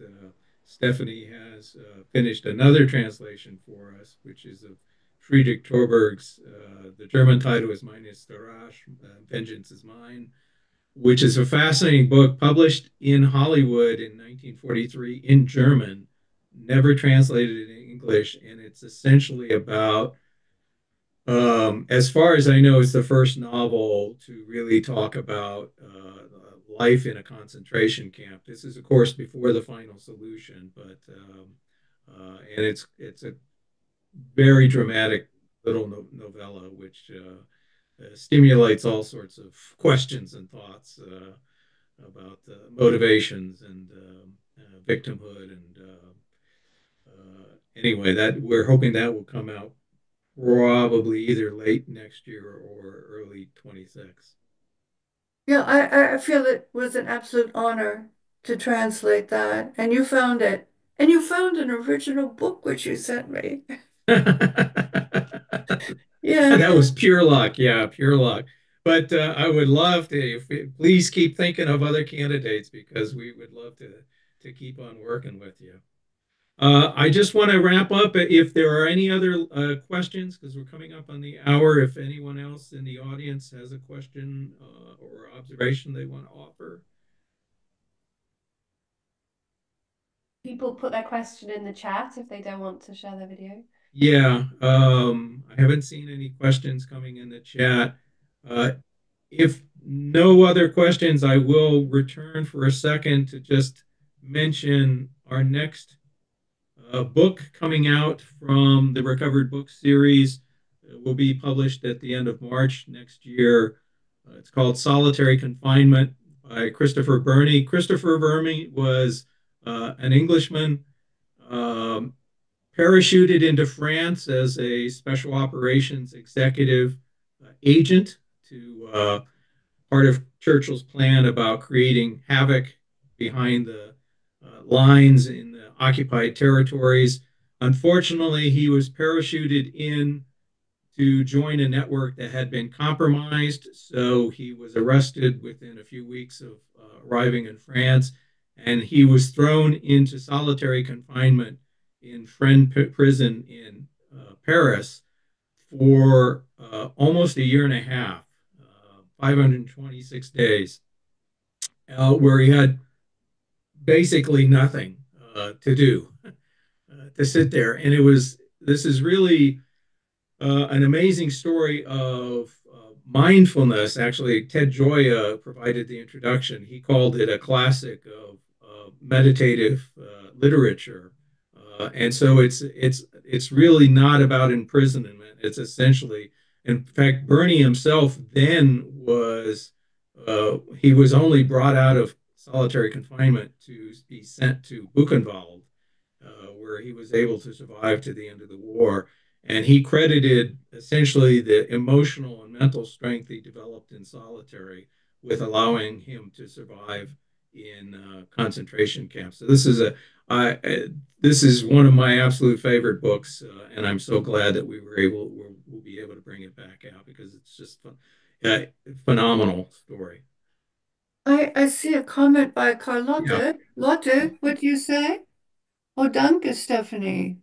Stephanie has finished another translation for us, which is of Friedrich Torberg's, the German title is Meine ist der Rache, Vengeance is Mine, which is a fascinating book published in Hollywood in 1943 in German, never translated in English. And it's essentially about, as far as I know, it's the first novel to really talk about life in a concentration camp. This is, of course, before the final solution, but and it's a very dramatic little novella, which stimulates all sorts of questions and thoughts about motivations and victimhood. And anyway, that we're hoping that will come out probably either late next year or early 26. Yeah, I feel it was an absolute honor to translate that. And you found it. And you found an original book which you sent me. Yeah. That was pure luck. Yeah, pure luck. But I would love to, please keep thinking of other candidates because we would love to keep on working with you. I just want to wrap up. If there are any other questions, because we're coming up on the hour, if anyone else in the audience has a question or observation they want to offer. People put their question in the chat if they don't want to share their video. Yeah, I haven't seen any questions coming in the chat. Uh, if no other questions, I will return for a second to just mention our next book coming out from the Recovered Books series. Will be published at the end of March next year. It's called Solitary Confinement by Christopher Burney. Christopher Burney was an Englishman, um, parachuted into France as a special operations executive agent to part of Churchill's plan about creating havoc behind the lines in the occupied territories. Unfortunately, he was parachuted in to join a network that had been compromised. So he was arrested within a few weeks of arriving in France, and he was thrown into solitary confinement in Fresnes prison in Paris for almost a year and a half, 526 days, where he had basically nothing to do, to sit there. And this is really an amazing story of mindfulness. Actually, Ted Gioia provided the introduction. He called it a classic of meditative literature, and so it's really not about imprisonment. It's essentially, in fact, Bernie himself then was he was only brought out of solitary confinement to be sent to Buchenwald, where he was able to survive to the end of the war. And he credited essentially the emotional and mental strength he developed in solitary with allowing him to survive in concentration camps. So this is one of my absolute favorite books, and I'm so glad that we'll be able to bring it back out because it's just phenomenal story. I see a comment by Yeah. Carlotte. Lotte, what do you say? Oh, danke, Stephanie.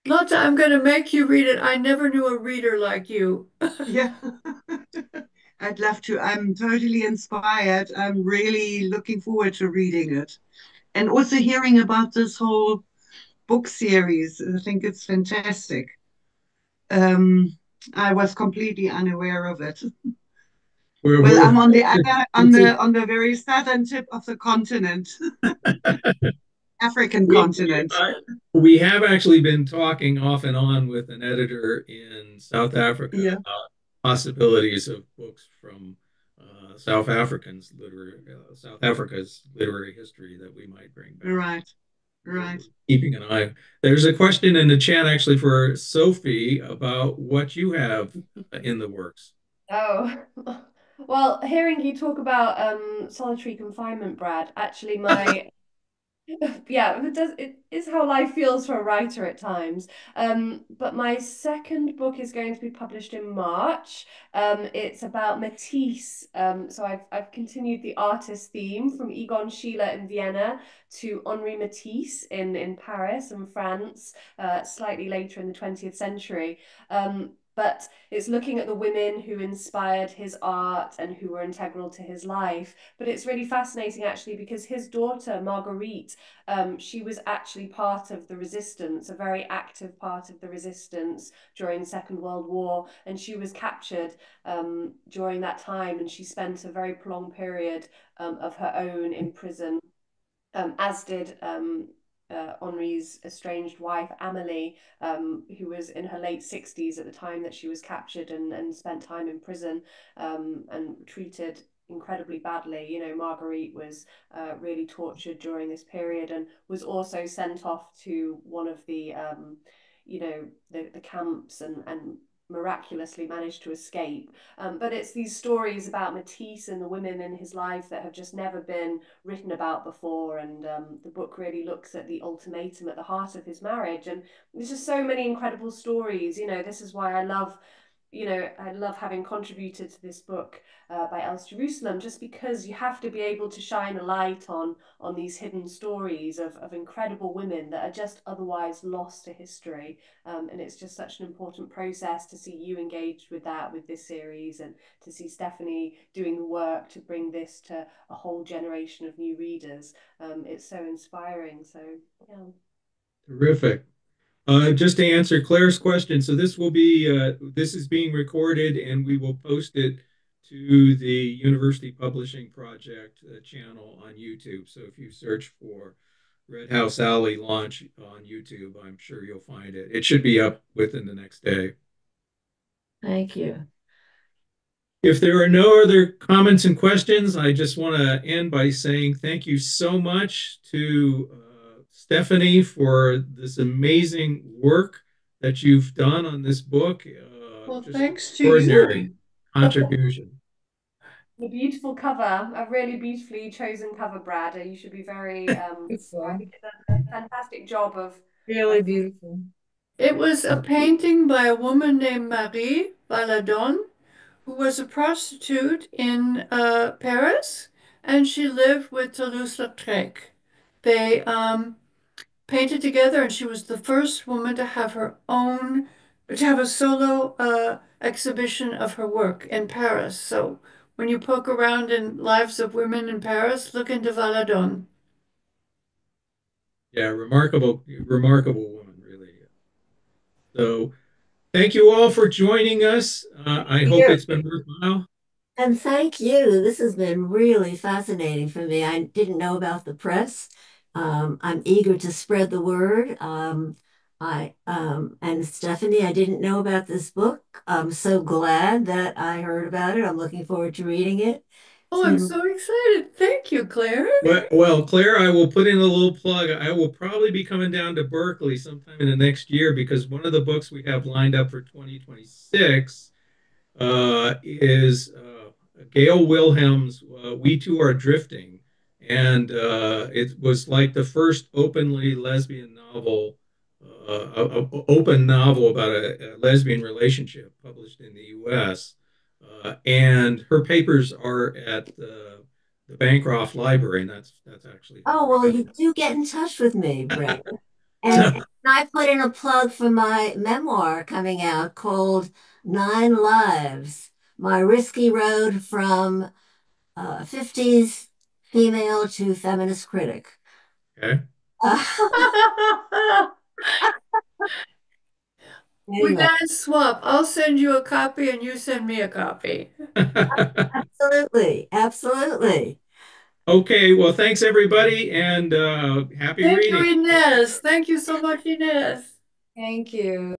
Lotte, I'm going to make you read it. I never knew a reader like you. Yeah, I'd love to. I'm totally inspired. I'm really looking forward to reading it and also hearing about this whole book series. I think it's fantastic. Um, I was completely unaware of it. Well, We're I'm on the other, it's a, on the very southern tip of the continent, African we, continent. we have actually been talking off and on with an editor in South Africa Yeah, about possibilities of books from South Africa's literary history that we might bring back. right, right. Keeping an eye. There's a question in the chat actually for Sophie about what you have in the works. Oh, well, hearing you talk about solitary confinement, Brad, actually my yeah, it is how life feels for a writer at times. But my second book is going to be published in March. It's about Matisse. So I've continued the artist theme from Egon Schiele in Vienna to Henri Matisse in Paris and France, slightly later in the 20th century. But it's looking at the women who inspired his art and who were integral to his life. But it's really fascinating actually because his daughter Marguerite, she was actually part of the resistance, a very active part of the resistance during the Second World War, and she was captured during that time, and she spent a very prolonged period of her own in prison, as did Henri's estranged wife, Amelie, who was in her late 60s at the time that she was captured and spent time in prison and treated incredibly badly. You know, Marguerite was really tortured during this period and was also sent off to one of the, the camps and miraculously managed to escape. But it's these stories about Matisse and the women in his life that have just never been written about before. And the book really looks at the ultimatum at the heart of his marriage. And there's just so many incredible stories. You know, this is why I love having contributed to this book by Els Jerusalem, just because you have to be able to shine a light on these hidden stories of incredible women that are just otherwise lost to history. And it's just such an important process to see you engaged with that, with this series, and to see Stephanie doing the work to bring this to a whole generation of new readers. It's so inspiring. So, yeah. Terrific. Just to answer Claire's question, so this is being recorded and we will post it to the University Publishing Project channel on YouTube. So if you search for Red House Alley launch on YouTube, I'm sure you'll find it. It should be up within the next day. Thank you. If there are no other comments and questions, I just want to end by saying thank you so much to Stephanie for this amazing work that you've done on this book. Well, Just thanks to extraordinary you. contribution. The beautiful cover, a really beautifully chosen cover, Brad. You should be very I Beautiful. think it's a fantastic job Really of beautiful. It was a painting by a woman named Marie Valadon, who was a prostitute in Paris, and she lived with Toulouse-Lautrec. They painted together, and she was the first woman to have to have a solo exhibition of her work in Paris. So when you poke around in Lives of Women in Paris, look into Valadon. Yeah, remarkable, remarkable woman, really. So Thank you all for joining us. I hope Here. it's been worthwhile. And thank you. This has been really fascinating for me. I didn't know about the press. I'm eager to spread the word. And Stephanie, I didn't know about this book. I'm so glad that I heard about it. I'm looking forward to reading it. It's Oh, I'm been so excited. Thank you, Claire. Well, Claire, I will put in a little plug. I will probably be coming down to Berkeley sometime in the next year because one of the books we have lined up for 2026 is Gail Wilhelm's We Two Are Drifting. And it was like the first openly lesbian novel, open novel about a lesbian relationship published in the US. And her papers are at the Bancroft Library, and that's actually Oh, where well, I you do get in touch with me, Brad. And have. I put in a plug for my memoir coming out called Nine Lives, My Risky Road from 50s Female to Feminist Critic. Okay. Uh, We anyway, gotta swap. I'll send you a copy and you send me a copy. absolutely, absolutely. Okay, well, thanks everybody, and happy Thank you, reading. Inez. Thank you so much, Inez. Thank you.